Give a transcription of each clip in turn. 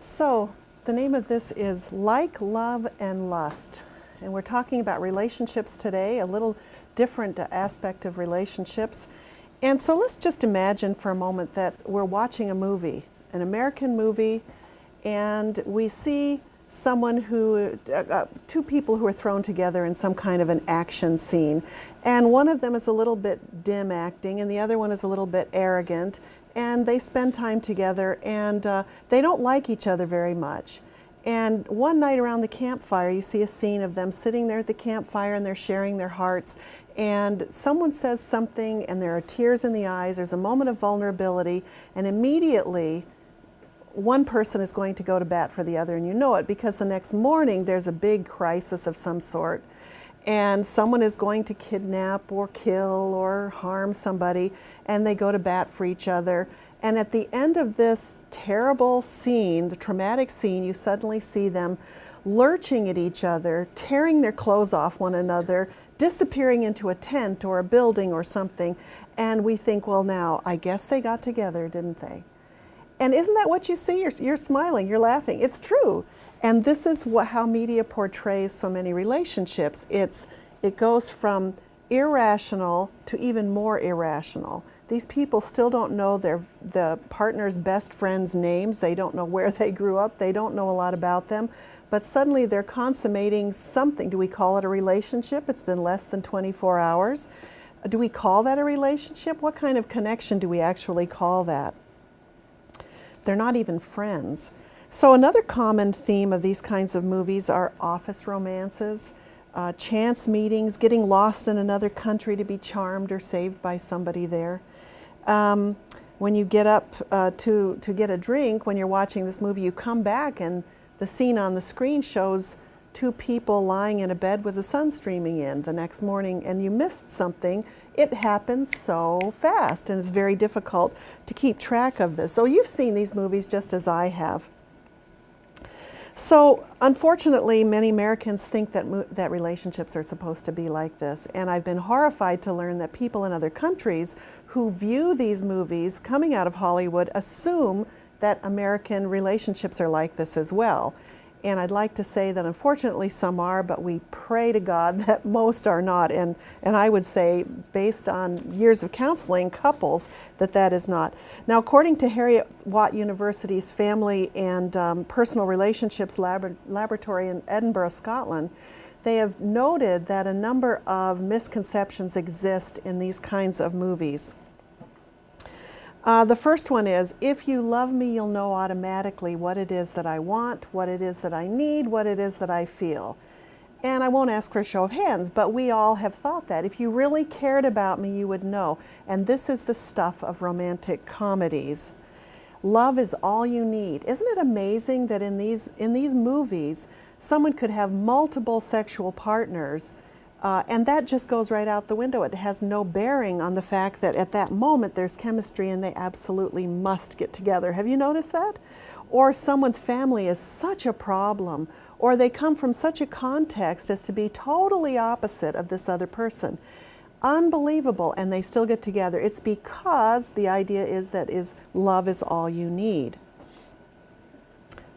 So, the name of this is Like, Love, and Lust. And we're talking about relationships today, a little different aspect of relationships. And so let's just imagine for a moment that we're watching a movie, an American movie, and we see someone two people who are thrown together in some kind of an action scene. And one of them is a little bit dim acting, and the other one is a little bit arrogant. And they spend time together, and they don't like each other very much. And one night around the campfire, you see a scene of them sitting there at the campfire, and they're sharing their hearts. And someone says something, and there are tears in the eyes. There's a moment of vulnerability, and immediately one person is going to go to bat for the other, and you know it because the next morning there's a big crisis of some sort, and someone is going to kidnap or kill or harm somebody, and they go to bat for each other. And at the end of this terrible scene, the traumatic scene, you suddenly see them lurching at each other, tearing their clothes off one another, disappearing into a tent or a building or something. And we think, well, now, I guess they got together, didn't they? And isn't that what you see? You're smiling, you're laughing. It's true. And this is how media portrays so many relationships. It goes from irrational to even more irrational. These people still don't know the partner's best friend's names. They don't know where they grew up. They don't know a lot about them. But suddenly they're consummating something. Do we call it a relationship? It's been less than 24 hours. Do we call that a relationship? What kind of connection do we actually call that? They're not even friends. So another common theme of these kinds of movies are office romances, chance meetings, getting lost in another country to be charmed or saved by somebody there. When you get up to get a drink, when you're watching this movie, you come back and the scene on the screen shows two people lying in a bed with the sun streaming in the next morning, and you missed something. It happens so fast, and it's very difficult to keep track of this. So you've seen these movies just as I have. So unfortunately, many Americans think that relationships are supposed to be like this. And I've been horrified to learn that people in other countries who view these movies coming out of Hollywood assume that American relationships are like this as well. And I'd like to say that unfortunately some are, but we pray to God that most are not. And I would say, based on years of counseling couples, that is not. Now, according to Heriot-Watt University's Family and Personal Relationships Laboratory in Edinburgh, Scotland, they have noted that a number of misconceptions exist in these kinds of movies. The first one is, if you love me, you'll know automatically what it is that I want, what it is that I need, what it is that I feel. And I won't ask for a show of hands, but we all have thought that. If you really cared about me, you would know. And this is the stuff of romantic comedies. Love is all you need. Isn't it amazing that in these movies, someone could have multiple sexual partners, and that just goes right out the window. It has no bearing on the fact that at that moment there's chemistry and they absolutely must get together. Have you noticed that? Or someone's family is such a problem, or they come from such a context as to be totally opposite of this other person. Unbelievable, and they still get together. It's because the idea is that love is all you need.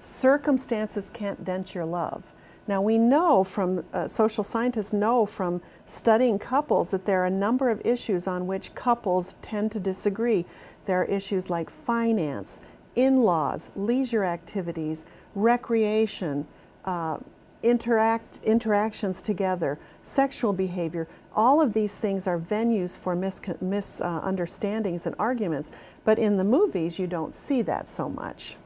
Circumstances can't dent your love. Now we know from, social scientists know from studying couples that there are a number of issues on which couples tend to disagree. There are issues like finance, in-laws, leisure activities, recreation, interactions together, sexual behavior. All of these things are venues for misunderstandings and arguments, but in the movies you don't see that so much.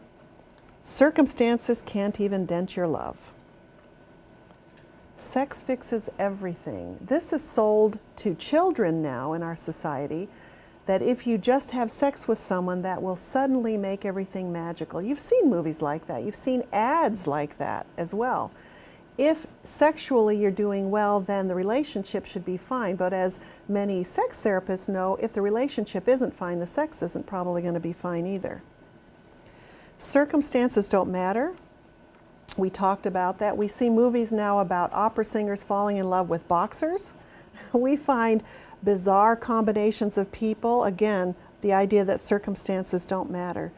Circumstances can't even dent your love. Sex fixes everything. This is sold to children now in our society, that if you just have sex with someone, that will suddenly make everything magical. You've seen movies like that. You've seen ads like that as well. If sexually you're doing well, then the relationship should be fine. But as many sex therapists know, if the relationship isn't fine, the sex isn't probably going to be fine either. Circumstances don't matter. We talked about that. We see movies now about opera singers falling in love with boxers. We find bizarre combinations of people. Again, the idea that circumstances don't matter.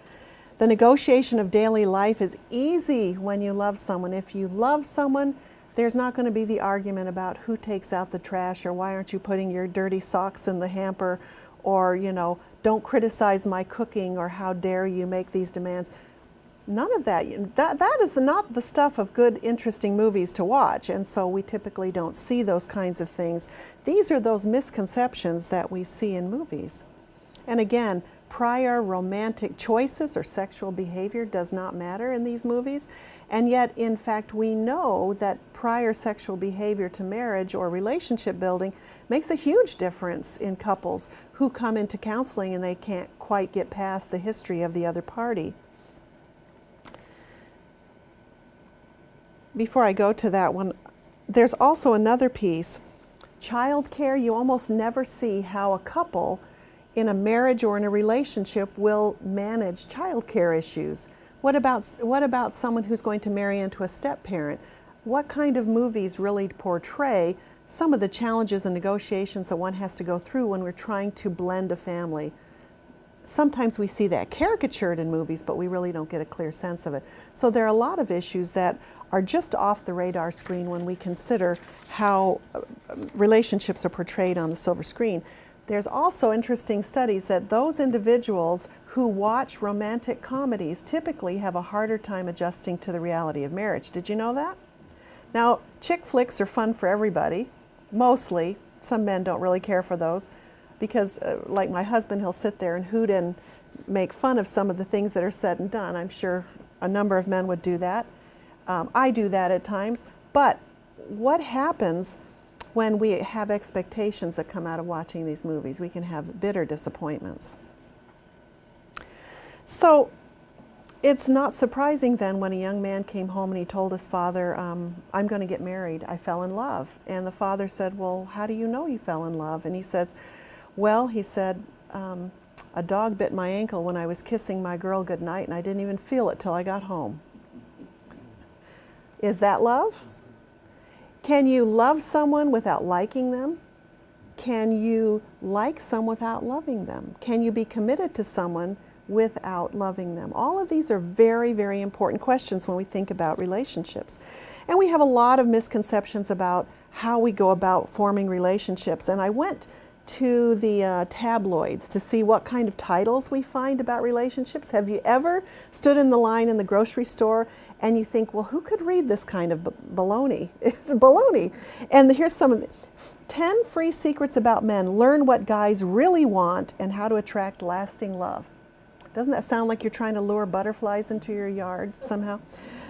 The negotiation of daily life is easy when you love someone. If you love someone, there's not going to be the argument about who takes out the trash or why aren't you putting your dirty socks in the hamper, or, you know, don't criticize my cooking, or how dare you make these demands. None of that. That is not the stuff of good, interesting movies to watch, and so we typically don't see those kinds of things. These are those misconceptions that we see in movies. And again, prior romantic choices or sexual behavior does not matter in these movies, and yet, in fact, we know that prior sexual behavior to marriage or relationship building makes a huge difference in couples who come into counseling and they can't quite get past the history of the other party. Before I go to that one, there's also another piece. Child care, you almost never see how a couple in a marriage or in a relationship will manage child care issues. What about someone who's going to marry into a step-parent? What kind of movies really portray some of the challenges and negotiations that one has to go through when we're trying to blend a family? Sometimes we see that caricatured in movies, but we really don't get a clear sense of it. So there are a lot of issues that are just off the radar screen when we consider how relationships are portrayed on the silver screen. There's also interesting studies that those individuals who watch romantic comedies typically have a harder time adjusting to the reality of marriage. Did you know that? Now, chick flicks are fun for everybody, mostly. Some men don't really care for those because, like my husband, he'll sit there and hoot and make fun of some of the things that are said and done. I'm sure a number of men would do that. I do that at times. But what happens when we have expectations that come out of watching these movies? We can have bitter disappointments. So it's not surprising then when a young man came home and he told his father, I'm going to get married. I fell in love. And the father said, well, how do you know you fell in love? And he says, well, he said, a dog bit my ankle when I was kissing my girl goodnight, and I didn't even feel it till I got home. Is that love? Can you love someone without liking them? Can you like someone without loving them? Can you be committed to someone without loving them? All of these are very, very important questions when we think about relationships. And we have a lot of misconceptions about how we go about forming relationships. And I went to the tabloids to see what kind of titles we find about relationships. Have you ever stood in the line in the grocery store and you think, well, who could read this kind of baloney? It's baloney. And here's some of the 10 free secrets about men. Learn what guys really want and how to attract lasting love. Doesn't that sound like you're trying to lure butterflies into your yard somehow?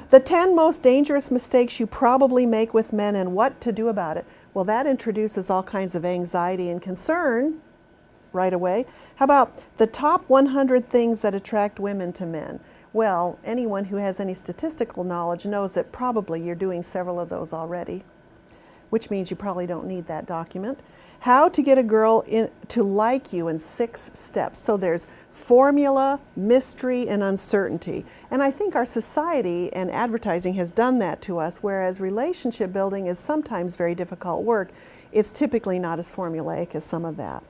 The 10 most dangerous mistakes you probably make with men and what to do about it. Well, that introduces all kinds of anxiety and concern right away. How about the top 100 things that attract women to men? Well, anyone who has any statistical knowledge knows that probably you're doing several of those already, which means you probably don't need that document. How to get a girl to like you in 6 steps. So there's formula, mystery, and uncertainty. And I think our society and advertising has done that to us, whereas relationship building is sometimes very difficult work. It's typically not as formulaic as some of that.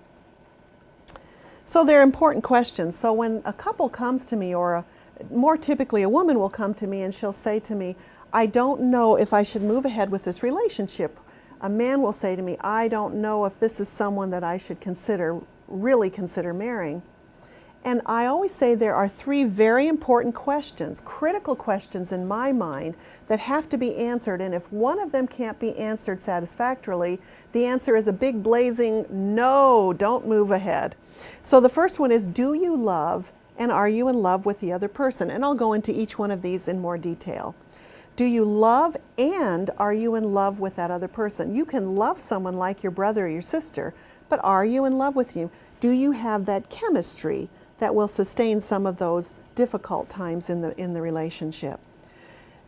So they're important questions. So when a couple comes to me, or more typically a woman will come to me and she'll say to me, I don't know if I should move ahead with this relationship. A man will say to me, I don't know if this is someone that I should really consider marrying. And I always say there are 3 very important questions, critical questions in my mind, that have to be answered. And if one of them can't be answered satisfactorily, the answer is a big blazing no, don't move ahead. So the first one is, do you love and are you in love with the other person? And I'll go into each one of these in more detail. Do you love and are you in love with that other person? You can love someone like your brother or your sister, but are you in love with you? Do you have that chemistry that will sustain some of those difficult times in the relationship?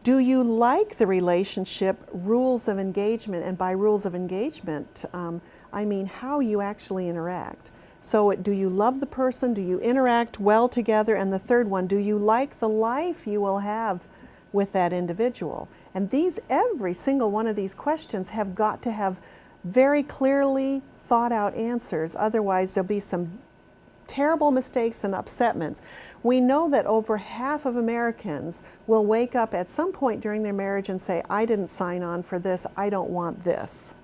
Do you like the relationship rules of engagement? And by rules of engagement, I mean how you actually interact. So do you love the person? Do you interact well together? And the third one, do you like the life you will have with that individual? And every single one of these questions have got to have very clearly thought out answers. Otherwise, there'll be some terrible mistakes and upsetments. We know that over half of Americans will wake up at some point during their marriage and say, I didn't sign on for this, I don't want this.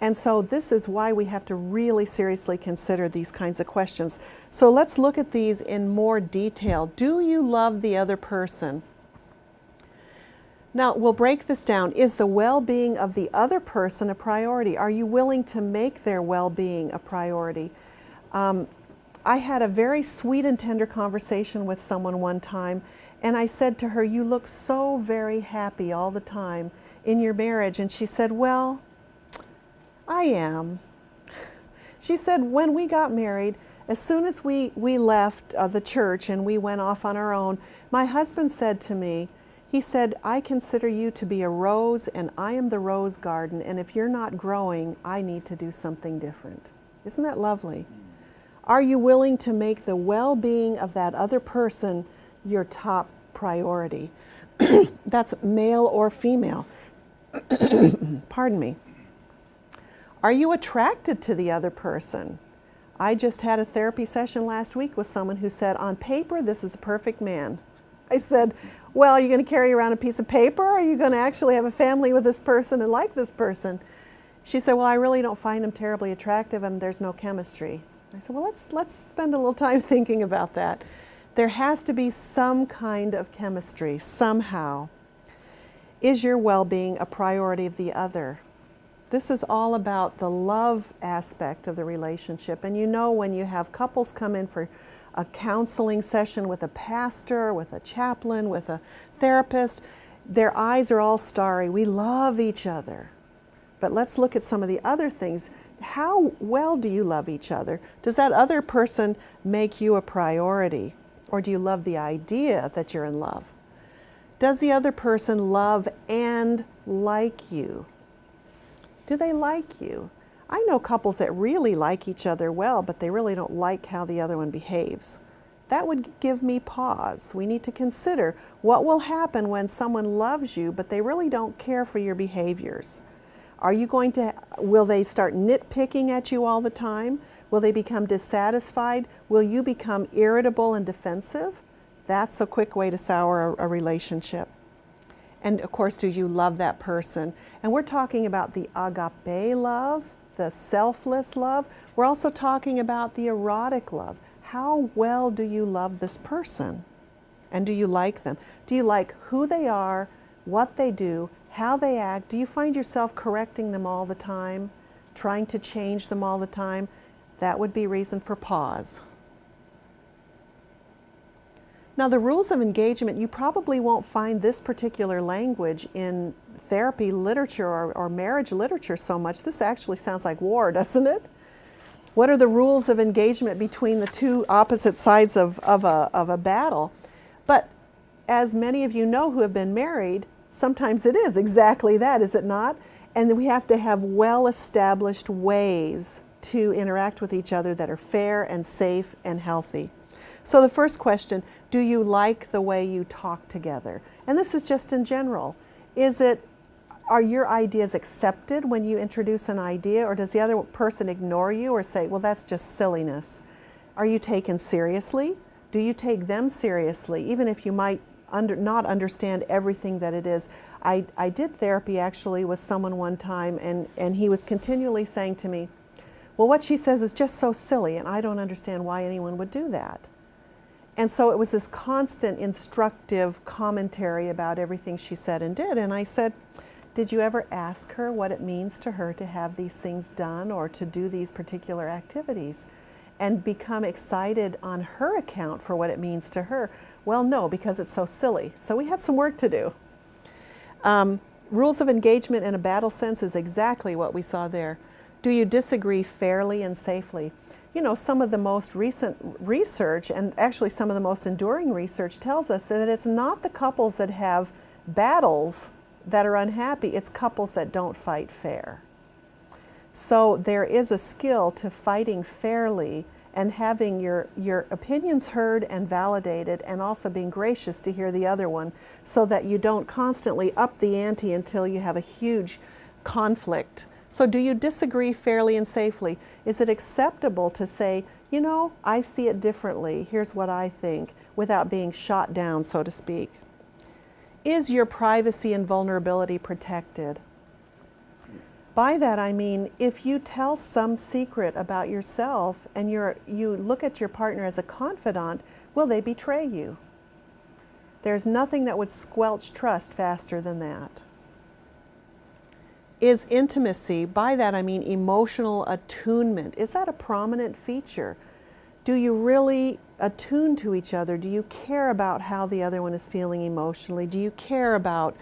And so this is why we have to really seriously consider these kinds of questions. So let's look at these in more detail. Do you love the other person? Now, we'll break this down. Is the well-being of the other person a priority? Are you willing to make their well-being a priority? I had a very sweet and tender conversation with someone one time, and I said to her, you look so very happy all the time in your marriage. And she said, well, I am. She said, when we got married, as soon as we left the church and we went off on our own, my husband said to me, he said, I consider you to be a rose and I am the rose garden, and if you're not growing, I need to do something different. Isn't that lovely? Are you willing to make the well-being of that other person your top priority? That's male or female. Pardon me. Are you attracted to the other person? I just had a therapy session last week with someone who said, on paper, this is a perfect man. I said, well, are you going to carry around a piece of paper? Or are you going to actually have a family with this person and like this person? She said, well, I really don't find him terribly attractive and there's no chemistry. I said, well, let's spend a little time thinking about that. There has to be some kind of chemistry, somehow. Is your well-being a priority of the other? This is all about the love aspect of the relationship. And you know, when you have couples come in for a counseling session with a pastor, with a chaplain, with a therapist, their eyes are all starry. We love each other. But let's look at some of the other things. How well do you love each other? Does that other person make you a priority? Or do you love the idea that you're in love? Does the other person love and like you? Do they like you? I know couples that really like each other well, but they really don't like how the other one behaves. That would give me pause. We need to consider what will happen when someone loves you, but they really don't care for your behaviors. Will they start nitpicking at you all the time? Will they become dissatisfied? Will you become irritable and defensive? That's a quick way to sour a relationship. And of course, do you love that person? And we're talking about the agape love, the selfless love. We're also talking about the erotic love. How well do you love this person? And do you like them? Do you like who they are, what they do, how they act? Do you find yourself correcting them all the time, trying to change them all the time? That would be reason for pause. Now, the rules of engagement, you probably won't find this particular language in therapy literature or marriage literature so much. This actually sounds like war, doesn't it? What are the rules of engagement between the two opposite sides of a battle? But as many of you know who have been married, sometimes it is exactly that, is it not? And we have to have well-established ways to interact with each other that are fair and safe and healthy. So the first question, do you like the way you talk together? And this is just in general. Are your ideas accepted when you introduce an idea, or does the other person ignore you or say, well, that's just silliness? Are you taken seriously? Do you take them seriously, even if you might not understand everything that it is? I did therapy actually with someone one time, and he was continually saying to me, well, what she says is just so silly, and I don't understand why anyone would do that. And so it was this constant instructive commentary about everything she said and did. And I said, did you ever ask her what it means to her to have these things done or to do these particular activities and become excited on her account for what it means to her? Well, no, because it's so silly. So we had some work to do. Rules of engagement in a battle sense is exactly what we saw there. Do you disagree fairly and safely? You know, some of the most recent research, and actually some of the most enduring research, tells us that it's not the couples that have battles that are unhappy, it's couples that don't fight fair. So there is a skill to fighting fairly and having your opinions heard and validated, and also being gracious to hear the other one, so that you don't constantly up the ante until you have a huge conflict. So do you disagree fairly and safely? Is it acceptable to say, You know, I see it differently. Here's what I think, without being shot down, so to speak. Is your privacy and vulnerability protected? By that I mean, if you tell some secret about yourself and you look at your partner as a confidant, will they betray you? There's nothing that would squelch trust faster than that. Is intimacy, by that I mean emotional attunement, is that a prominent feature? Do you really attune to each other? Do you care about how the other one is feeling emotionally? Do you care about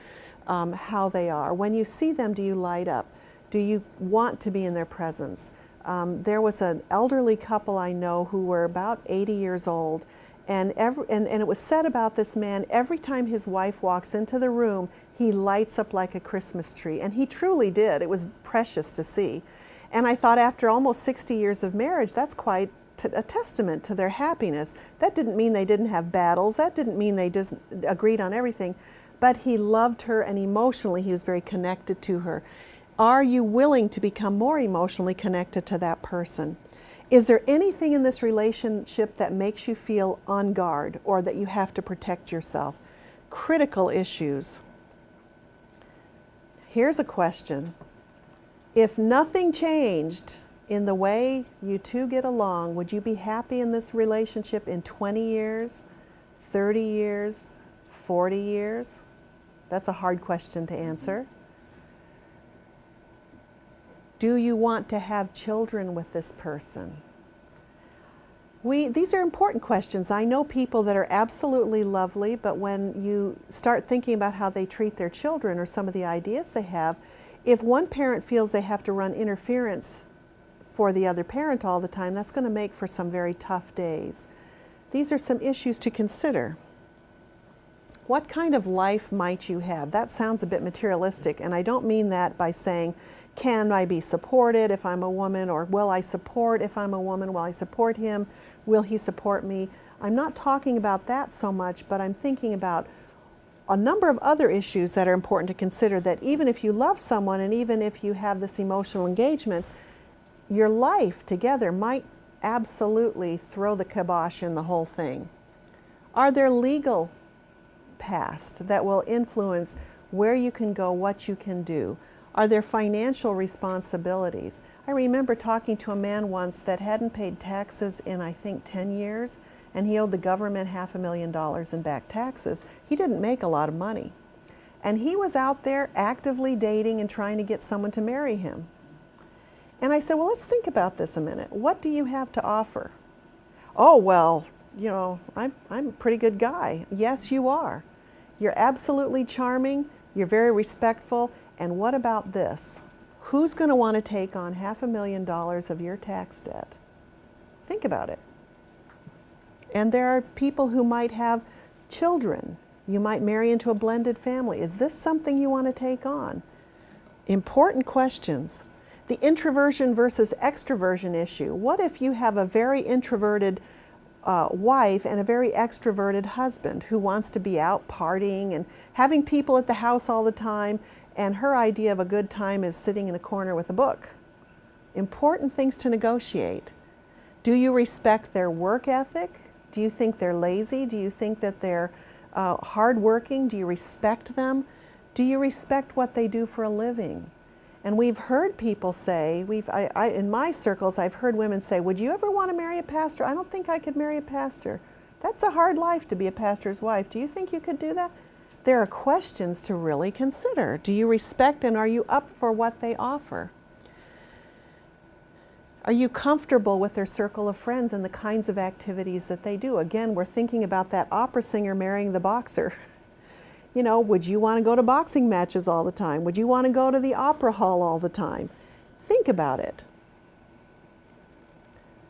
how they are? When you see them, do you light up? Do you want to be in their presence? There was an elderly couple I know who were about 80 years old, and it was said about this man, every time his wife walks into the room, he lights up like a Christmas tree. And he truly did. It was precious to see. And I thought, after almost 60 years of marriage, that's quite a testament to their happiness. That didn't mean they didn't have battles. That didn't mean they just agreed on everything. But he loved her, and emotionally he was very connected to her. Are you willing to become more emotionally connected to that person? Is there anything in this relationship that makes you feel on guard or that you have to protect yourself? Critical issues. Here's a question. If nothing changed in the way you two get along, would you be happy in this relationship in 20 years, 30 years, 40 years? That's a hard question to answer. Do you want to have children with this person? These are important questions. I know people that are absolutely lovely, but when you start thinking about how they treat their children or some of the ideas they have, if one parent feels they have to run interference for the other parent all the time, that's going to make for some very tough days. These are some issues to consider. What kind of life might you have? That sounds a bit materialistic, and I don't mean that by saying, can I be supported if I'm a woman, or will I support if I'm a woman? Will I support him? Will he support me? I'm not talking about that so much, but I'm thinking about a number of other issues that are important to consider, that even if you love someone and even if you have this emotional engagement, your life together might absolutely throw the kibosh in the whole thing. Are there legal past that will influence where you can go, what you can do? Are there financial responsibilities? I remember talking to a man once that hadn't paid taxes in, I think, 10 years, and he owed the government $500,000 in back taxes. He didn't make a lot of money. And he was out there actively dating and trying to get someone to marry him. And I said, well, let's think about this a minute. What do you have to offer? Oh, well, you know, I'm a pretty good guy. Yes, you are. You're absolutely charming. You're very respectful. And what about this? Who's going to want to take on $500,000 of your tax debt? Think about it. And there are people who might have children. You might marry into a blended family. Is this something you want to take on? Important questions. The introversion versus extroversion issue. What if you have a very introverted wife and a very extroverted husband who wants to be out partying and having people at the house all the time, and her idea of a good time is sitting in a corner with a book? Important things to negotiate. Do you respect their work ethic? Do you think they're lazy? Do you think that they're hardworking? Do you respect them? Do you respect what they do for a living? And we've heard people say, in my circles, I've heard women say, would you ever want to marry a pastor? I don't think I could marry a pastor. That's a hard life to be a pastor's wife. Do you think you could do that? There are questions to really consider. Do you respect and are you up for what they offer? Are you comfortable with their circle of friends and the kinds of activities that they do? Again, we're thinking about that opera singer marrying the boxer. You know, would you want to go to boxing matches all the time? Would you want to go to the opera hall all the time? Think about it.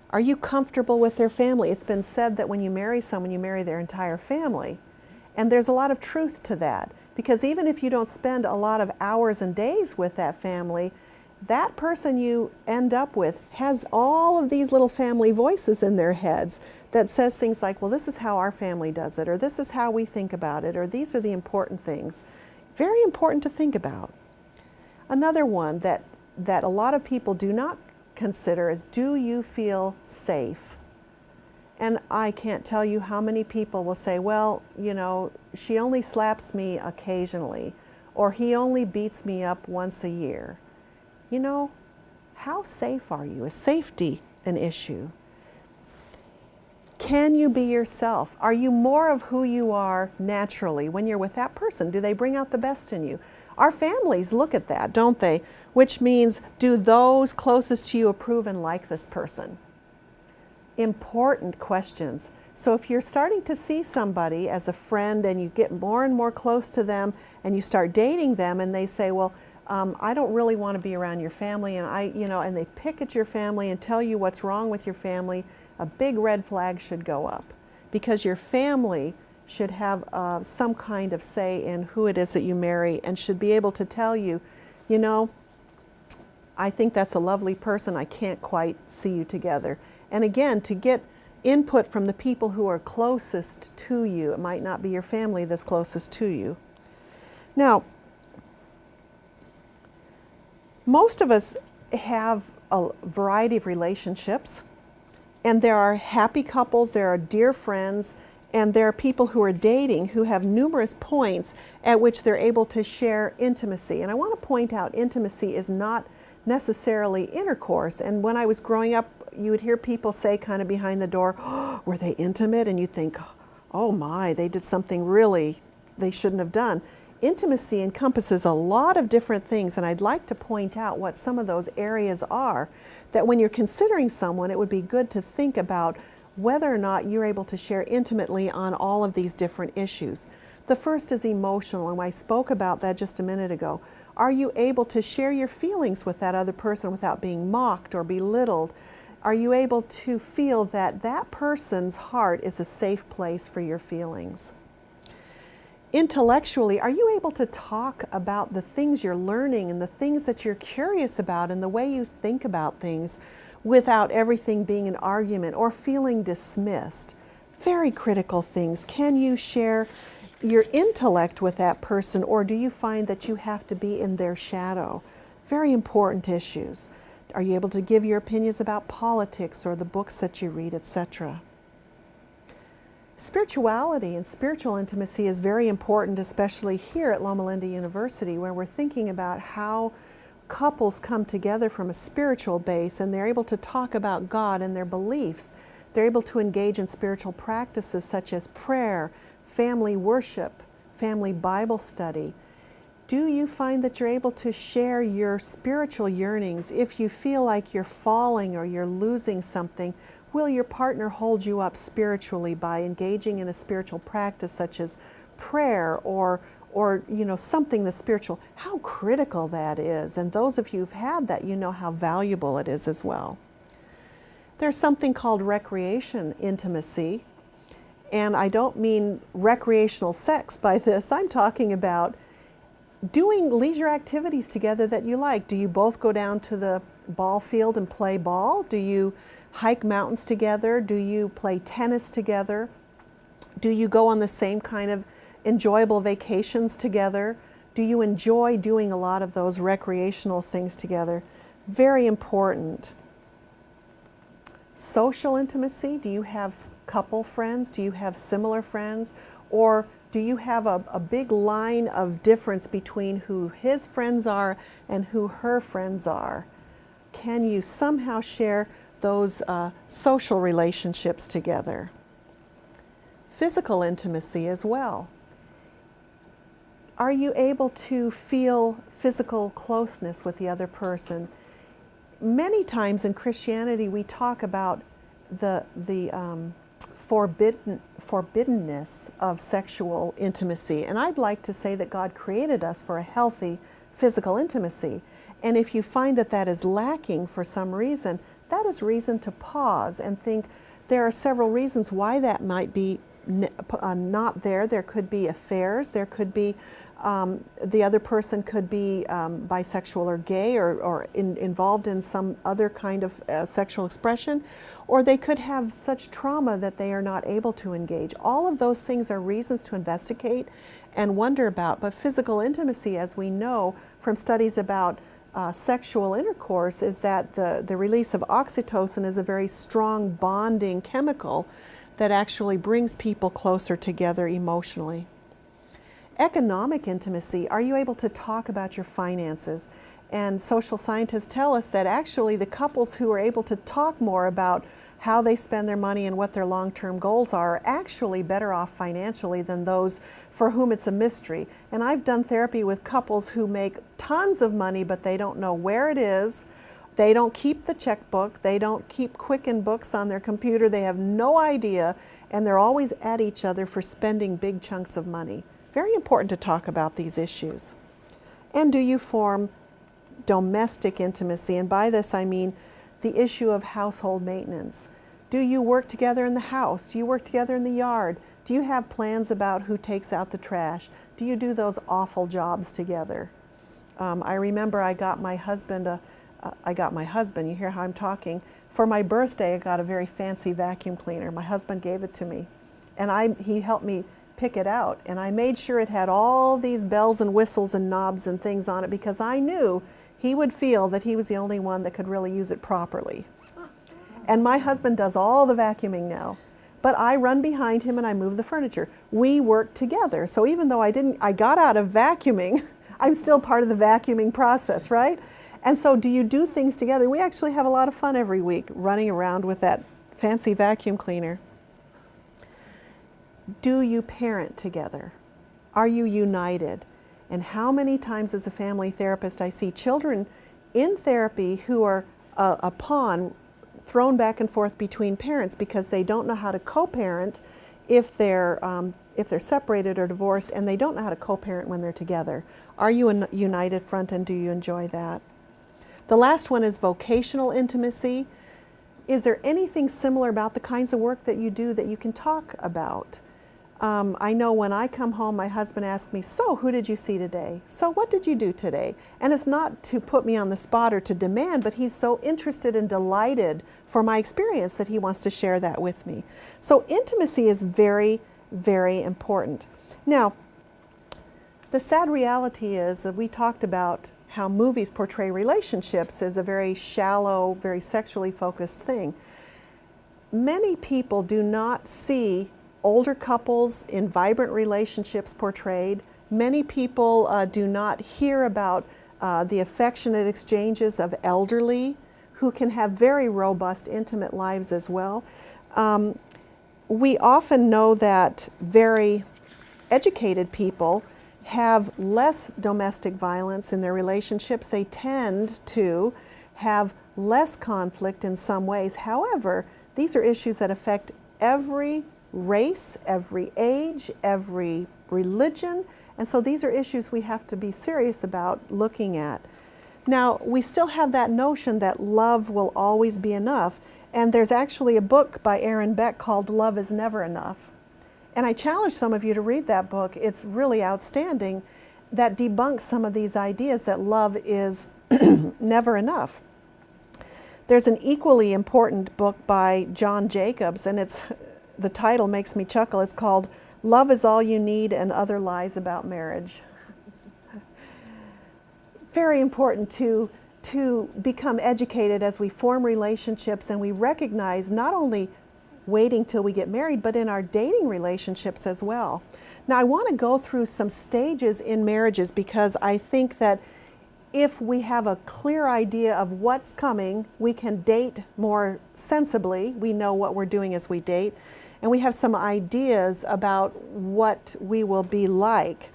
Are you comfortable with their family? It's been said that when you marry someone, you marry their entire family. And there's a lot of truth to that, because even if you don't spend a lot of hours and days with that family, that person you end up with has all of these little family voices in their heads that says things like, well, this is how our family does it, or this is how we think about it, or these are the important things. Very important to think about. Another one that a lot of people do not consider is, do you feel safe? And I can't tell you how many people will say, well, you know, she only slaps me occasionally, or he only beats me up once a year. You know, how safe are you? Is safety an issue? Can you be yourself? Are you more of who you are naturally when you're with that person? Do they bring out the best in you? Our families look at that, don't they? Which means, do those closest to you approve and like this person? Important questions. So if you're starting to see somebody as a friend and you get more and more close to them and you start dating them and they say, well, I don't really want to be around your family, and and they pick at your family and tell you what's wrong with your family, a big red flag should go up, because your family should have some kind of say in who it is that you marry and should be able to tell you, you know, I think that's a lovely person, I can't quite see you together. And again, to get input from the people who are closest to you. It might not be your family that's closest to you. Now, most of us have a variety of relationships, and there are happy couples, there are dear friends, and there are people who are dating who have numerous points at which they're able to share intimacy. And I want to point out, intimacy is not necessarily intercourse. And when I was growing up, you would hear people say kind of behind the door, oh, were they intimate? And you think, oh my, they did something really they shouldn't have done. Intimacy encompasses a lot of different things, and I'd like to point out what some of those areas are, that when you're considering someone, it would be good to think about whether or not you're able to share intimately on all of these different issues. The first is emotional, and I spoke about that just a minute ago. Are you able to share your feelings with that other person without being mocked or belittled? Are you able to feel that that person's heart is a safe place for your feelings? Intellectually, are you able to talk about the things you're learning and the things that you're curious about and the way you think about things without everything being an argument or feeling dismissed? Very critical things. Can you share your intellect with that person, or do you find that you have to be in their shadow? Very important issues. Are you able to give your opinions about politics or the books that you read, etc.? Spirituality and spiritual intimacy is very important, especially here at Loma Linda University, where we're thinking about how couples come together from a spiritual base and they're able to talk about God and their beliefs. They're able to engage in spiritual practices such as prayer, family worship, family Bible study. Do you find that you're able to share your spiritual yearnings? If you feel like you're falling or you're losing something, will your partner hold you up spiritually by engaging in a spiritual practice such as prayer or something that's spiritual? How critical that is. And those of you who've had that, you know how valuable it is as well. There's something called recreation intimacy. And I don't mean recreational sex by this. I'm talking about doing leisure activities together that you like. Do you both go down to the ball field and play ball? Do you hike mountains together? Do you play tennis together? Do you go on the same kind of enjoyable vacations together? Do you enjoy doing a lot of those recreational things together? Very important. Social intimacy. Do you have couple friends? Do you have similar friends? Or do you have a big line of difference between who his friends are and who her friends are? Can you somehow share those social relationships together? Physical intimacy as well. Are you able to feel physical closeness with the other person? Many times in Christianity we talk about the forbiddenness of sexual intimacy, and I'd like to say that God created us for a healthy physical intimacy. And if you find that that is lacking for some reason, that is reason to pause and think there are several reasons why that might be not there. There could be affairs, there could be the other person could be bisexual or gay or involved in some other kind of sexual expression, or they could have such trauma that they are not able to engage. All of those things are reasons to investigate and wonder about. But physical intimacy, as we know from studies about sexual intercourse is that the release of oxytocin is a very strong bonding chemical that actually brings people closer together emotionally. Economic intimacy, are you able to talk about your finances? And social scientists tell us that actually the couples who are able to talk more about how they spend their money and what their long-term goals are actually better off financially than those for whom it's a mystery. And I've done therapy with couples who make tons of money, but they don't know where it is. They don't keep the checkbook. They don't keep Quicken books on their computer. They have no idea, and they're always at each other for spending big chunks of money. Very important to talk about these issues. And do you form domestic intimacy? And by this I mean the issue of household maintenance. Do you work together in the house? Do you work together in the yard? Do you have plans about who takes out the trash? Do you do those awful jobs together? I remember I got my husband, you hear how I'm talking, for my birthday I got a very fancy vacuum cleaner. My husband gave it to me, and he helped me pick it out, and I made sure it had all these bells and whistles and knobs and things on it because I knew he would feel that he was the only one that could really use it properly. And my husband does all the vacuuming now, but I run behind him and I move the furniture. We work together, so even though I got out of vacuuming, I'm still part of the vacuuming process, right? And so do you do things together? We actually have a lot of fun every week running around with that fancy vacuum cleaner. Do you parent together? Are you united? And how many times as a family therapist I see children in therapy who are a pawn thrown back and forth between parents because they don't know how to co-parent if they're separated or divorced, and they don't know how to co-parent when they're together. Are you a united front, and do you enjoy that? The last one is vocational intimacy. Is there anything similar about the kinds of work that you do that you can talk about? I know when I come home, my husband asks me, so who did you see today? So what did you do today? And it's not to put me on the spot or to demand, but he's so interested and delighted for my experience that he wants to share that with me. So intimacy is very, very important. Now, the sad reality is that we talked about how movies portray relationships as a very shallow, very sexually focused thing. Many people do not see older couples in vibrant relationships portrayed. Many people do not hear about the affectionate exchanges of elderly who can have very robust, intimate lives as well. We often know that very educated people have less domestic violence in their relationships. They tend to have less conflict in some ways. However, these are issues that affect every race, every age, every religion, and so these are issues we have to be serious about looking at. Now, we still have that notion that love will always be enough, and there's actually a book by Aaron Beck called Love is Never Enough. And I challenge some of you to read that book. It's really outstanding, that debunks some of these ideas that love is never enough. There's an equally important book by John Jacobs, and the title makes me chuckle. It's called Love is All You Need and Other Lies About Marriage. Very important to become educated as we form relationships, and we recognize not only waiting till we get married, but in our dating relationships as well. Now, I want to go through some stages in marriages because I think that if we have a clear idea of what's coming, we can date more sensibly. We know what we're doing as we date, and we have some ideas about what we will be like.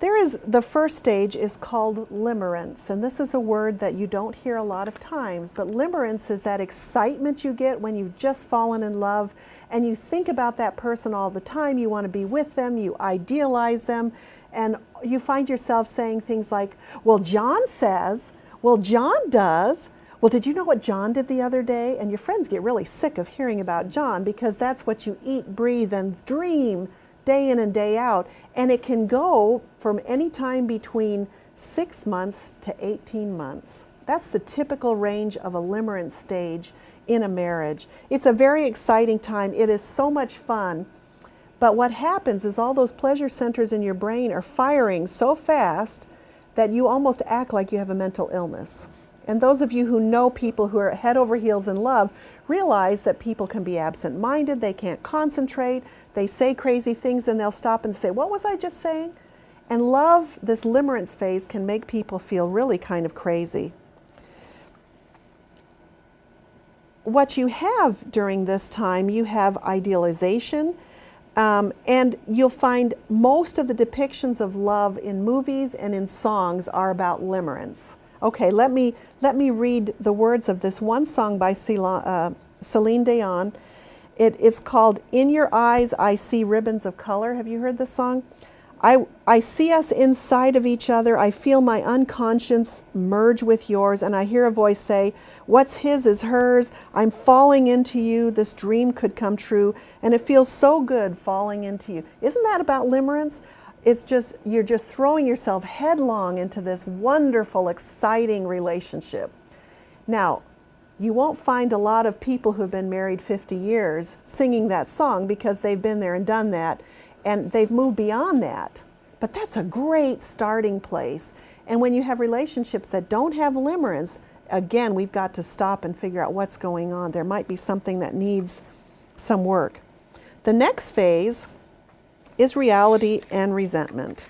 The first stage is called limerence, and this is a word that you don't hear a lot of times, but limerence is that excitement you get when you've just fallen in love and you think about that person all the time, you want to be with them, you idealize them, and you find yourself saying things like, well, John says, well, John does, well, did you know what John did the other day? And your friends get really sick of hearing about John because that's what you eat, breathe, and dream day in and day out, and it can go from any time between 6 months to 18 months. That's the typical range of a limerence stage in a marriage. It's a very exciting time. It is so much fun, but what happens is all those pleasure centers in your brain are firing so fast that you almost act like you have a mental illness. And those of you who know people who are head over heels in love realize that people can be absent-minded, they can't concentrate, they say crazy things, and they'll stop and say, what was I just saying? And love, this limerence phase, can make people feel really kind of crazy. What you have during this time, you have idealization, and you'll find most of the depictions of love in movies and in songs are about limerence. Okay, let me read the words of this one song by Celine Dion. It's called "In Your Eyes I See Ribbons of Color." Have you heard this song? I see us inside of each other. I feel my unconscious merge with yours, and I hear a voice say, what's his is hers. I'm falling into you. This dream could come true, and it feels so good falling into you. Isn't that about limerence? It's just, you're just throwing yourself headlong into this wonderful, exciting relationship. Now, you won't find a lot of people who have been married 50 years singing that song because they've been there and done that, and they've moved beyond that. But that's a great starting place. And when you have relationships that don't have limerence, again, we've got to stop and figure out what's going on. There might be something that needs some work. The next phase is reality and resentment.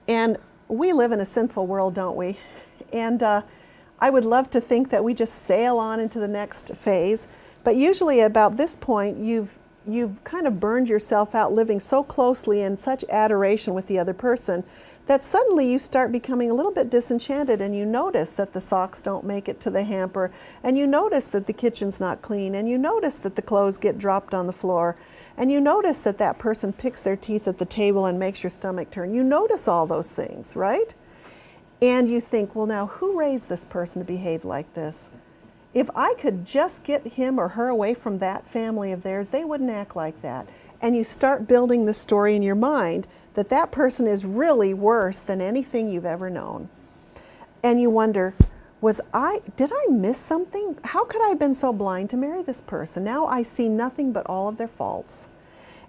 And we live in a sinful world, don't we? And I would love to think that we just sail on into the next phase. But usually about this point, you've kind of burned yourself out living so closely in such adoration with the other person that suddenly you start becoming a little bit disenchanted, and you notice that the socks don't make it to the hamper, and you notice that the kitchen's not clean, and you notice that the clothes get dropped on the floor, and you notice that that person picks their teeth at the table and makes your stomach turn. You notice all those things, right? And you think, well, now who raised this person to behave like this? If I could just get him or her away from that family of theirs, they wouldn't act like that. And you start building the story in your mind that that person is really worse than anything you've ever known. And you wonder, did I miss something? How could I have been so blind to marry this person? Now I see nothing but all of their faults.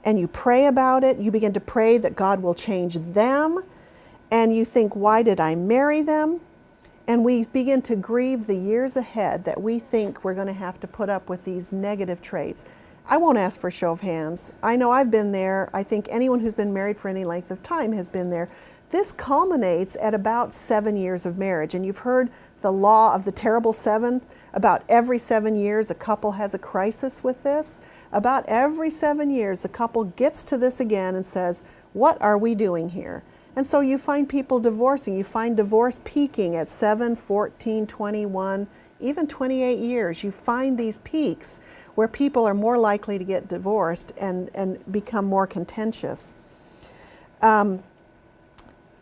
And you pray about it. You begin to pray that God will change them. And you think, why did I marry them? And we begin to grieve the years ahead that we think we're going to have to put up with these negative traits. I won't ask for a show of hands. I know I've been there. I think anyone who's been married for any length of time has been there. This culminates at about 7 years of marriage. And you've heard the law of the terrible 7. About every 7 years, a couple has a crisis with this. About every 7 years, the couple gets to this again and says, what are we doing here? And so you find people divorcing. You find divorce peaking at 7, 14, 21, even 28 years. You find these peaks where people are more likely to get divorced and become more contentious.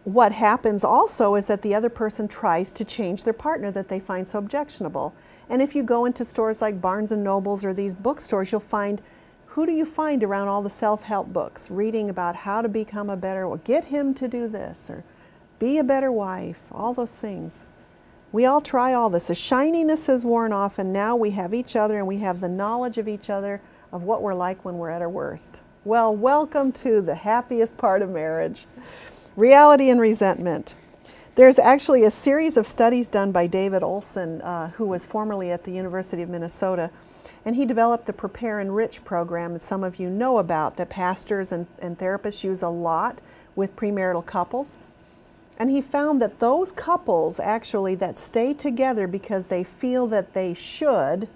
What happens also is that the other person tries to change their partner that they find so objectionable. And if you go into stores like Barnes and Nobles or these bookstores, you'll find, who do you find around all the self-help books, reading about how to become a better, well, get him to do this, or be a better wife, all those things. We all try all this. The shininess has worn off, and now we have each other, and we have the knowledge of each other, of what we're like when we're at our worst. Well, welcome to the happiest part of marriage, reality and resentment. There's actually a series of studies done by David Olson, who was formerly at the University of Minnesota, and he developed the Prepare Enrich program that some of you know about, that pastors and therapists use a lot with premarital couples. And he found that those couples actually that stay together because they feel that they should,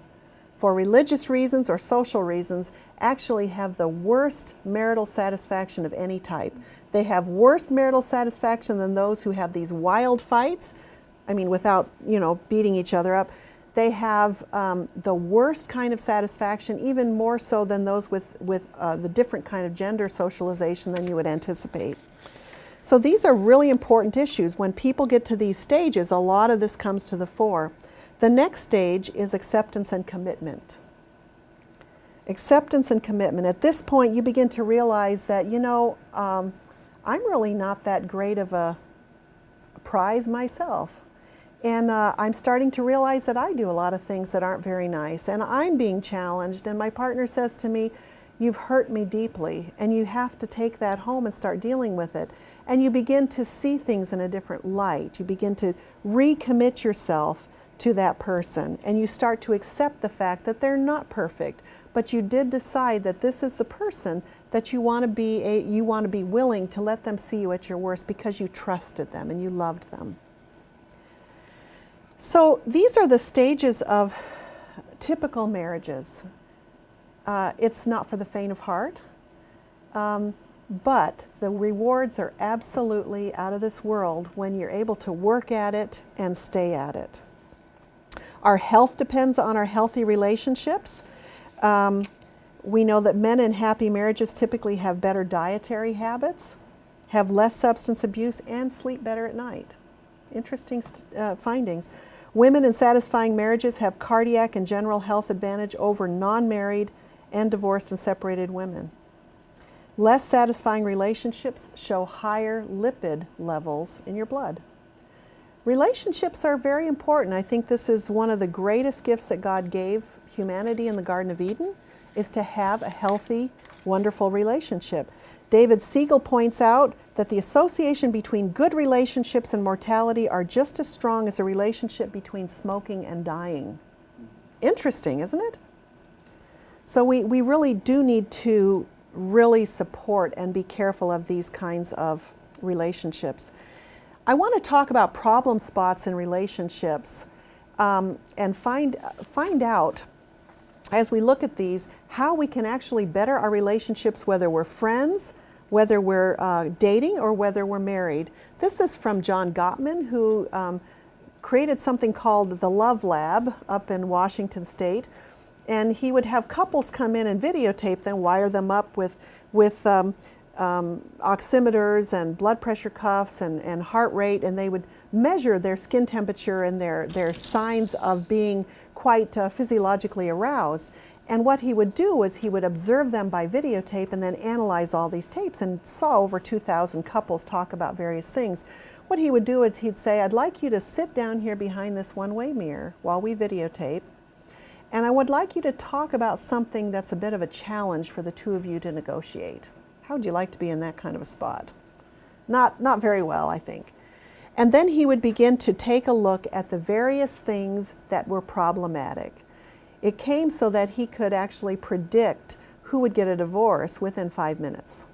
for religious reasons or social reasons, actually have the worst marital satisfaction of any type. They have worse marital satisfaction than those who have these wild fights, I mean, without, beating each other up. They have the worst kind of satisfaction, even more so than those with the different kind of gender socialization than you would anticipate. So these are really important issues. When people get to these stages, a lot of this comes to the fore. The next stage is acceptance and commitment. Acceptance and commitment. At this point, you begin to realize that, I'm really not that great of a prize myself. And I'm starting to realize that I do a lot of things that aren't very nice, and I'm being challenged, and my partner says to me, you've hurt me deeply, and you have to take that home and start dealing with it. and you begin to see things in a different light. You begin to recommit yourself to that person, and you start to accept the fact that they're not perfect, but you did decide that this is the person that you want to be. You want to be willing to let them see you at your worst because you trusted them and you loved them. So these are the stages of typical marriages. It's not for the faint of heart, but the rewards are absolutely out of this world when you're able to work at it and stay at it. Our health depends on our healthy relationships. We know that men in happy marriages typically have better dietary habits, have less substance abuse, and sleep better at night. Interesting findings. Women in satisfying marriages have cardiac and general health advantage over non-married and divorced and separated women. Less satisfying relationships show higher lipid levels in your blood. Relationships are very important. I think this is one of the greatest gifts that God gave humanity in the Garden of Eden, is to have a healthy, wonderful relationship. David Siegel points out that the association between good relationships and mortality are just as strong as a relationship between smoking and dying. Interesting, isn't it? So we really do need to really support and be careful of these kinds of relationships. I want to talk about problem spots in relationships and find out, as we look at these, how we can actually better our relationships, whether we're friends, whether we're dating, or whether we're married. This is from John Gottman, who created something called the Love Lab up in Washington State. And he would have couples come in and videotape them, wire them up with oximeters and blood pressure cuffs and heart rate, and they would measure their skin temperature and their signs of being quite physiologically aroused. And what he would do was he would observe them by videotape and then analyze all these tapes, and saw over 2,000 couples talk about various things. What he would do is he'd say, I'd like you to sit down here behind this one-way mirror while we videotape, and I would like you to talk about something that's a bit of a challenge for the two of you to negotiate. How would you like to be in that kind of a spot? Not very well, I think. And then he would begin to take a look at the various things that were problematic. It came so that he could actually predict who would get a divorce within 5 minutes,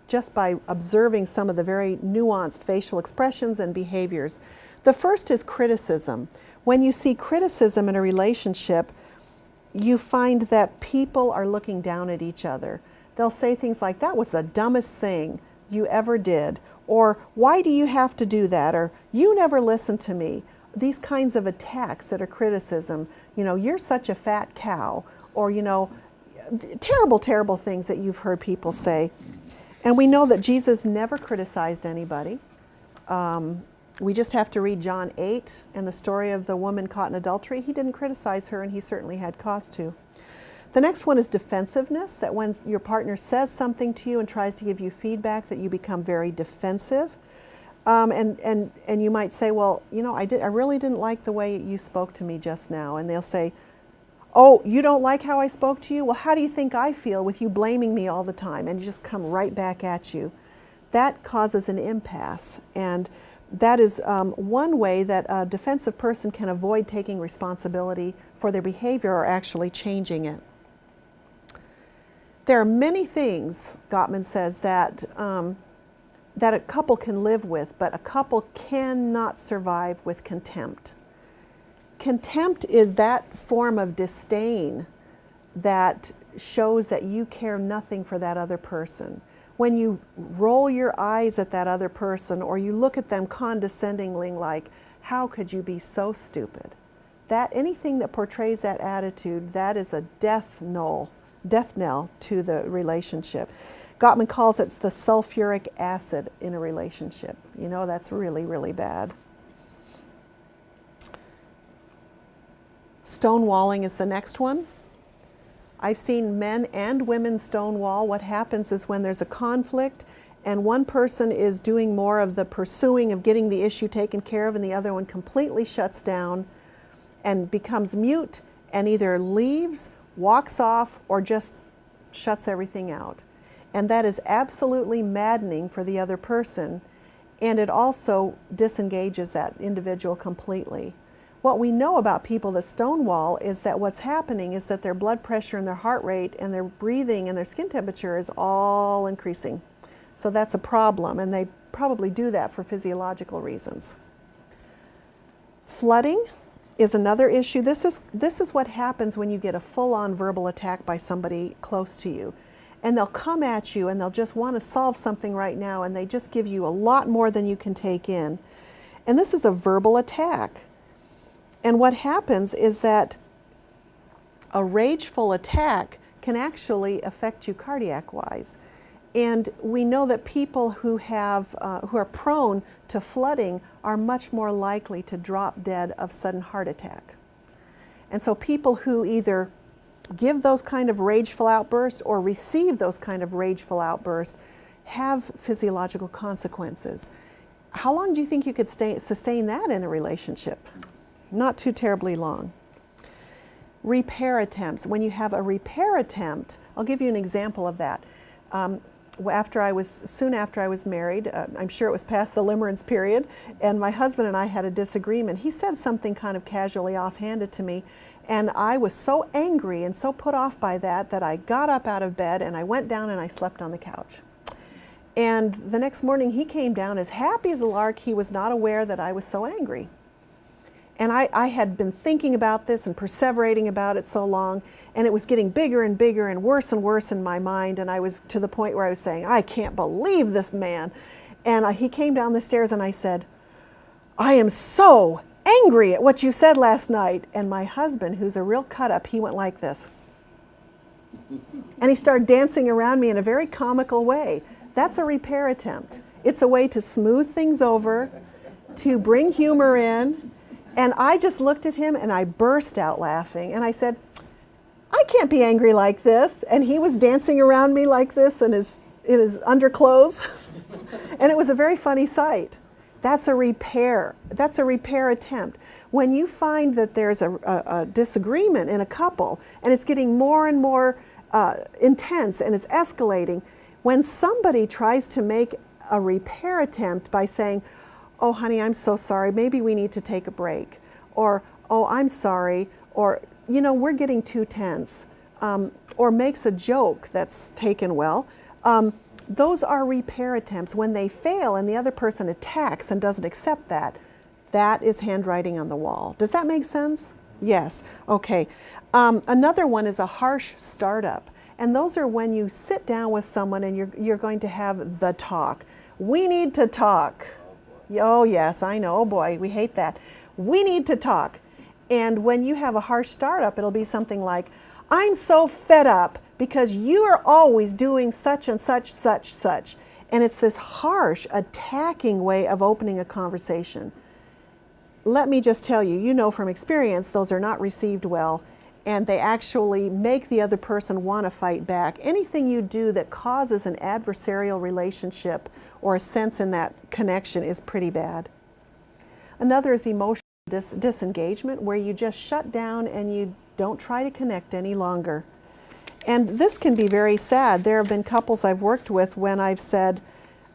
just by observing some of the very nuanced facial expressions and behaviors. The first is criticism. When you see criticism in a relationship, you find that people are looking down at each other. They'll say things like, that was the dumbest thing you ever did, or why do you have to do that, or you never listen to me. These kinds of attacks that are criticism, you're such a fat cow, or terrible, terrible things that you've heard people say. And we know that Jesus never criticized anybody. We just have to read John 8 and the story of the woman caught in adultery. He didn't criticize her, and he certainly had cause to. The next one is defensiveness, that when your partner says something to you and tries to give you feedback, that you become very defensive. And you might say, well, I really didn't like the way you spoke to me just now. And they'll say, oh, you don't like how I spoke to you? Well, how do you think I feel with you blaming me all the time? And you just come right back at you. That causes an impasse. And that is one way that a defensive person can avoid taking responsibility for their behavior or actually changing it. There are many things, Gottman says, that a couple can live with, but a couple cannot survive with contempt. Contempt is that form of disdain that shows that you care nothing for that other person. When you roll your eyes at that other person, or you look at them condescendingly like, how could you be so stupid? Anything that portrays that attitude, that is a death knell to the relationship. Gottman calls it the sulfuric acid in a relationship. That's really, really bad. Stonewalling is the next one. I've seen men and women stonewall. What happens is when there's a conflict and one person is doing more of the pursuing of getting the issue taken care of, and the other one completely shuts down and becomes mute and either leaves, walks off, or just shuts everything out. And that is absolutely maddening for the other person. and it also disengages that individual completely. What we know about people that stonewall is that what's happening is that their blood pressure and their heart rate and their breathing and their skin temperature is all increasing. So that's a problem, and they probably do that for physiological reasons. Flooding is another issue. This is what happens when you get a full-on verbal attack by somebody close to you. And they'll come at you and they'll just want to solve something right now, and they just give you a lot more than you can take in. And this is a verbal attack. And what happens is that a rageful attack can actually affect you cardiac-wise. And we know that people who are prone to flooding are much more likely to drop dead of sudden heart attack. And so people who either give those kind of rageful outbursts or receive those kind of rageful outbursts have physiological consequences. How long do you think you could sustain that in a relationship? Not too terribly long. Repair attempts. When you have a repair attempt, I'll give you an example of that. Soon after I was married, I'm sure it was past the limerence period, and my husband and I had a disagreement. He said something kind of casually offhanded to me, and I was so angry and so put off by that I got up out of bed and I went down and I slept on the couch. And the next morning he came down as happy as a lark. He was not aware that I was so angry. And I had been thinking about this and perseverating about it so long, and it was getting bigger and bigger and worse in my mind, and I was to the point where I was saying, I can't believe this man. And he came down the stairs and I said, I am so angry at what you said last night. And my husband, who's a real cut-up, he went like this. And he started dancing around me in a very comical way. That's a repair attempt. It's a way to smooth things over, to bring humor in. And I just looked at him and I burst out laughing. And I said, I can't be angry like this. And he was dancing around me like this in his underclothes. And it was a very funny sight. That's a repair. That's a repair attempt. When you find that there's a disagreement in a couple and it's getting more and more intense and it's escalating, when somebody tries to make a repair attempt by saying, oh, honey, I'm so sorry, maybe we need to take a break, or, oh, I'm sorry, or, you know, we're getting too tense, or makes a joke that's taken well, those are repair attempts. When they fail and the other person attacks and doesn't accept that, that is handwriting on the wall. Does that make sense? Yes. Okay. Another one is a harsh startup. And those are when you sit down with someone and you're going to have the talk. We need to talk. Oh yes, I know, oh boy, we hate that. We need to talk. And when you have a harsh startup, it'll be something like, I'm so fed up because you are always doing such and such, such. And it's this harsh, attacking way of opening a conversation. Let me just tell you, you know from experience, those are not received well, and they actually make the other person want to fight back. Anything you do that causes an adversarial relationship or a sense in that connection is pretty bad. Another is emotional disengagement, where you just shut down and you don't try to connect any longer. And this can be very sad. There have been couples I've worked with when I've said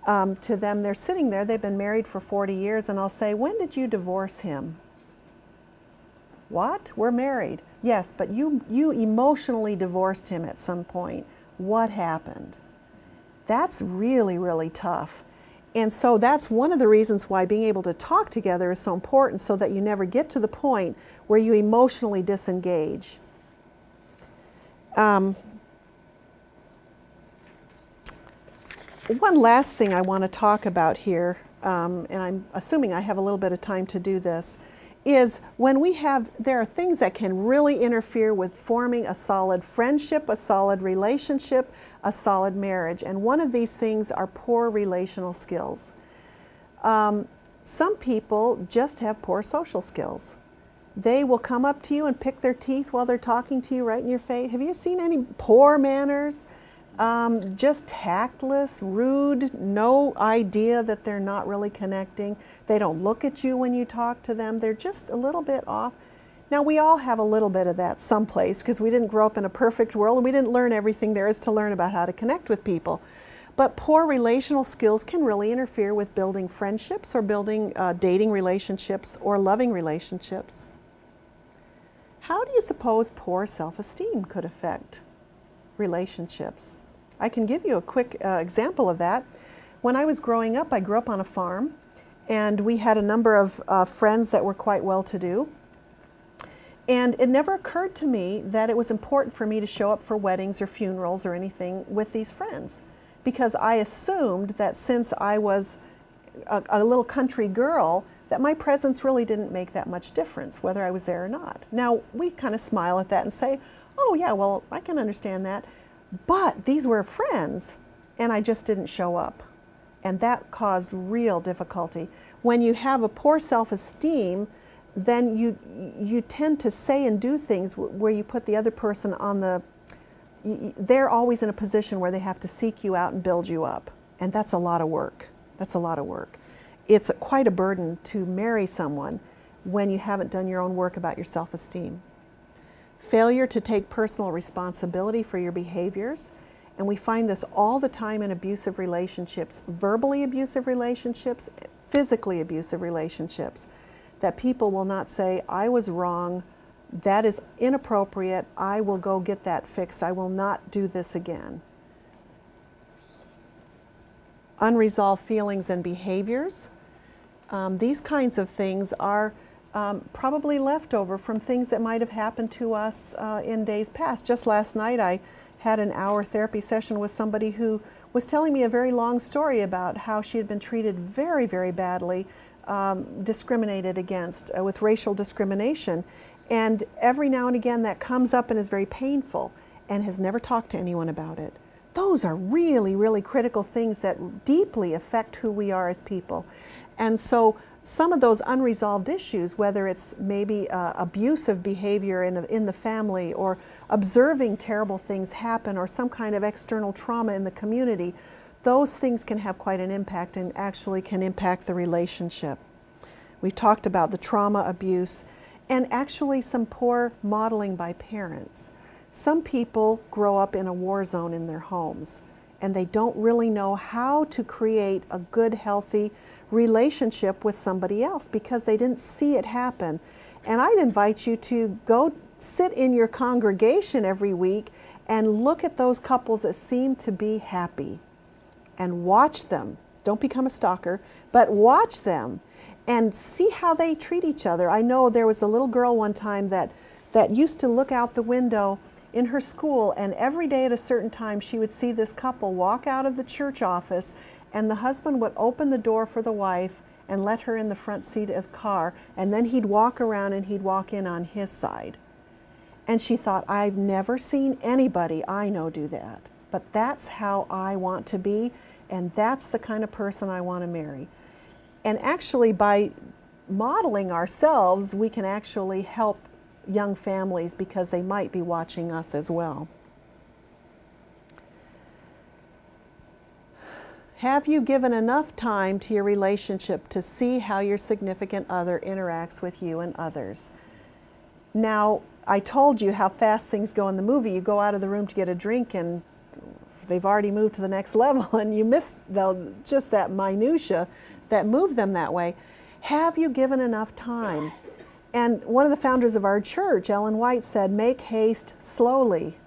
to them, they're sitting there, they've been married for 40 years, and I'll say, when did you divorce him? What? We're married. Yes, but you emotionally divorced him at some point. What happened? That's really, really tough. And so that's one of the reasons why being able to talk together is so important, so that you never get to the point where you emotionally disengage. One last thing I want to talk about here, and I'm assuming I have a little bit of time to do this, is when there are things that can really interfere with forming a solid friendship, a solid relationship, a solid marriage. And one of these things are poor relational skills. Some people just have poor social skills. They will come up to you and pick their teeth while they're talking to you right in your face. Have you seen any poor manners? Just tactless, rude, no idea that they're not really connecting. They don't look at you when you talk to them. They're just a little bit off. Now, we all have a little bit of that someplace because we didn't grow up in a perfect world and we didn't learn everything there is to learn about how to connect with people. But poor relational skills can really interfere with building friendships or building dating relationships or loving relationships. How do you suppose poor self-esteem could affect relationships? I can give you a quick example of that. When I was growing up, I grew up on a farm, and we had a number of friends that were quite well-to-do. And it never occurred to me that it was important for me to show up for weddings or funerals or anything with these friends, because I assumed that since I was a little country girl, that my presence really didn't make that much difference, whether I was there or not. Now, we kind of smile at that and say, oh yeah, well, I can understand that. But these were friends, and I just didn't show up. And that caused real difficulty. When you have a poor self-esteem, then you tend to say and do things where you put the other person on the, they're always in a position where they have to seek you out and build you up. And that's a lot of work. That's a lot of work. It's quite a burden to marry someone when you haven't done your own work about your self-esteem. Failure to take personal responsibility for your behaviors, and we find this all the time in abusive relationships, verbally abusive relationships, physically abusive relationships, that people will not say, I was wrong, that is inappropriate, I will go get that fixed, I will not do this again. Unresolved feelings and behaviors. These kinds of things are probably leftover from things that might have happened to us in days past. Just last night I had an hour therapy session with somebody who was telling me a very long story about how she had been treated very, very badly, discriminated against with racial discrimination. And every now and again that comes up and is very painful, and has never talked to anyone about it. Those are really, really critical things that deeply affect who we are as people. And so some of those unresolved issues, whether it's maybe abusive behavior in the family, or observing terrible things happen, or some kind of external trauma in the community, those things can have quite an impact and actually can impact the relationship. We've talked about the trauma, abuse, and actually some poor modeling by parents. Some people grow up in a war zone in their homes, and they don't really know how to create a good, healthy relationship with somebody else because they didn't see it happen. And I'd invite you to go sit in your congregation every week and look at those couples that seem to be happy and watch them. Don't become a stalker, but watch them and see how they treat each other. I know there was a little girl one time that used to look out the window in her school, and every day at a certain time she would see this couple walk out of the church office, and the husband would open the door for the wife and let her in the front seat of the car, and then he'd walk around and he'd walk in on his side. And she thought, I've never seen anybody I know do that, but that's how I want to be, and that's the kind of person I want to marry. And actually, by modeling ourselves, we can actually help young families because they might be watching us as well. Have you given enough time to your relationship to see how your significant other interacts with you and others? Now, I told you how fast things go in the movie. You go out of the room to get a drink and they've already moved to the next level, and you miss just that minutia that moved them that way. Have you given enough time? And one of the founders of our church, Ellen White, said, make haste slowly.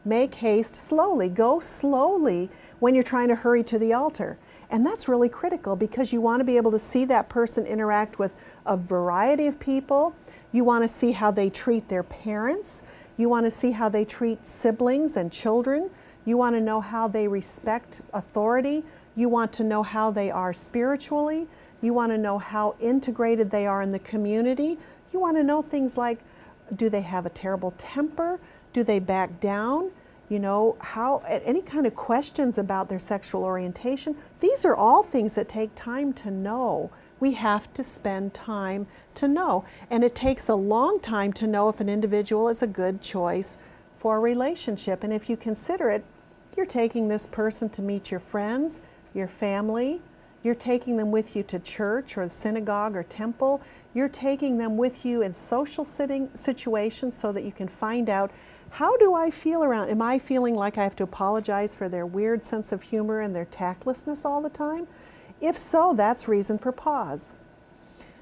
Make haste slowly. Go slowly when you're trying to hurry to the altar. And that's really critical because you want to be able to see that person interact with a variety of people. You want to see how they treat their parents. You want to see how they treat siblings and children. You want to know how they respect authority. You want to know how they are spiritually. You want to know how integrated they are in the community. You want to know things like, do they have a terrible temper? Do they back down? You know, any kind of questions about their sexual orientation. These are all things that take time to know. We have to spend time to know. And it takes a long time to know if an individual is a good choice for a relationship. And if you consider it, you're taking this person to meet your friends, your family. You're taking them with you to church or the synagogue or temple. You're taking them with you in social situations so that you can find out How do I feel around? Am I feeling like I have to apologize for their weird sense of humor and their tactlessness all the time? If so, that's reason for pause.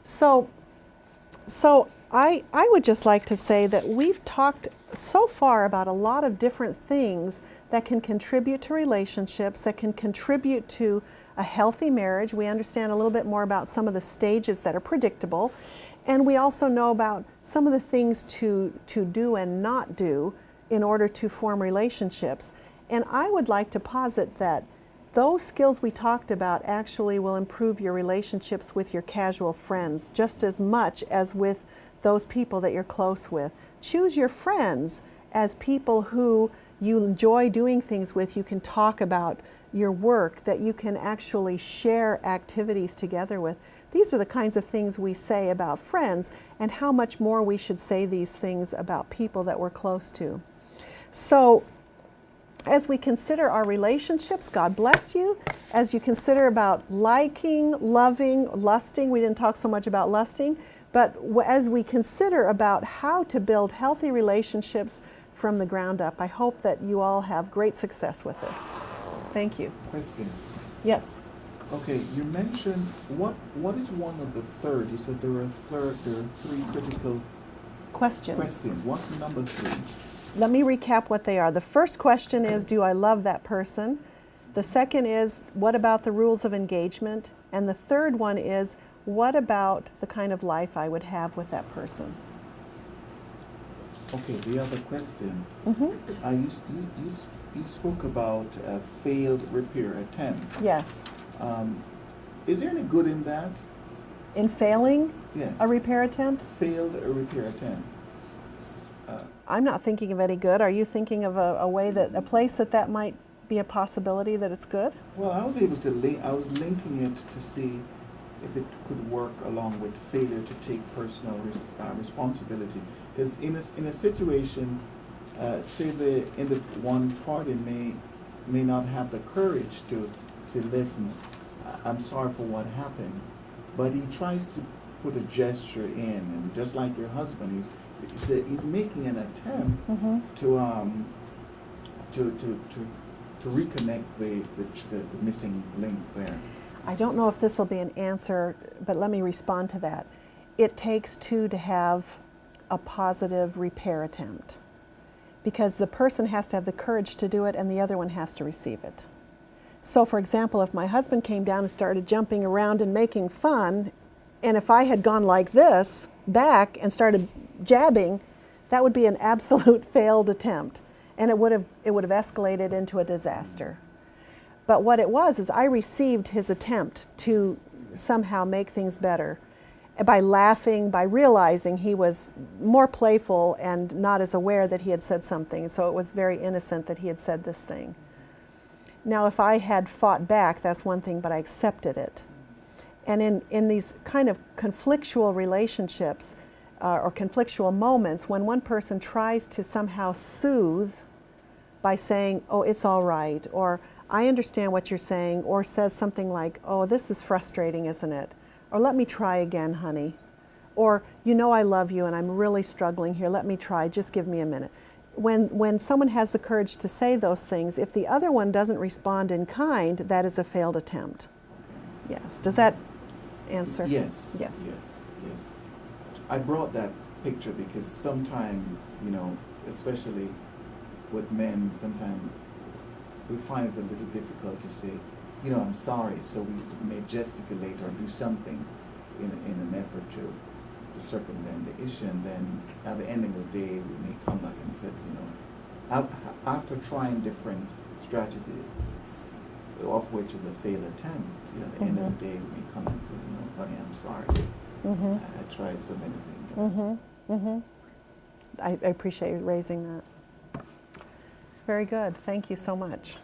So I would just like to say that we've talked so far about a lot of different things that can contribute to relationships, that can contribute to a healthy marriage. We understand a little bit more about some of the stages that are predictable. And we also know about some of the things to do and not do in order to form relationships. And I would like to posit that those skills we talked about actually will improve your relationships with your casual friends just as much as with those people that you're close with. Choose your friends as people who you enjoy doing things with. You can talk about your work, that you can actually share activities together with. These are the kinds of things we say about friends, and how much more we should say these things about people that we're close to. So as we consider our relationships, God bless you. As you consider about liking, loving, lusting, we didn't talk so much about lusting, but as we consider about how to build healthy relationships from the ground up, I hope that you all have great success with this. Thank you. Question. Yes. Okay, you mentioned what is one of the third? You said there are three critical Questions. What's number 3? Let me recap what they are. The first question is, do I love that person? The second is, what about the rules of engagement? And the third one is, what about the kind of life I would have with that person? Okay, the other question. Mm-hmm. You spoke about a failed repair attempt. Yes. Is there any good in that? In failing Yes. a repair attempt? Failed a repair attempt. I'm not thinking of any good. Are you thinking of a place that might be a possibility that it's good? Well, I was able to I was linking it to see if it could work along with failure to take personal responsibility. Because in a situation, say in the one party may not have the courage to say, listen, I'm sorry for what happened, but he tries to put a gesture in, and just like your husband, he's making an attempt Mm-hmm. to reconnect the missing link there. I don't know if this will be an answer, but let me respond to that. It takes two to have a positive repair attempt, because the person has to have the courage to do it and the other one has to receive it. So for example, if my husband came down and started jumping around and making fun, and if I had gone like this back and started jabbing, that would be an absolute failed attempt, and it would have escalated into a disaster. But what it was is I received his attempt to somehow make things better by laughing, by realizing he was more playful and not as aware that he had said something. So it was very innocent that he had said this thing. Now, if I had fought back, that's one thing, but I accepted it. And in these kind of conflictual relationships or conflictual moments, when one person tries to somehow soothe by saying, oh, it's all right, or I understand what you're saying, or says something like, oh, this is frustrating, isn't it? Or let me try again, honey. Or, you know I love you and I'm really struggling here, let me try, just give me a minute. When someone has the courage to say those things, if the other one doesn't respond in kind, that is a failed attempt. Yes. Does that answer? Yes. Yes. I brought that picture because sometimes, especially with men, sometimes we find it a little difficult to say, I'm sorry, so we may gesticulate or do something in an effort to circumvent the issue, and then at the end of the day, we may come back and says, after trying different strategies, of which is a failed attempt, at the end of the day, we may come and say, honey, I'm sorry. Mm-hmm. I tried so many things. Mm-hmm. Mm-hmm. I appreciate you raising that. Very good. Thank you so much.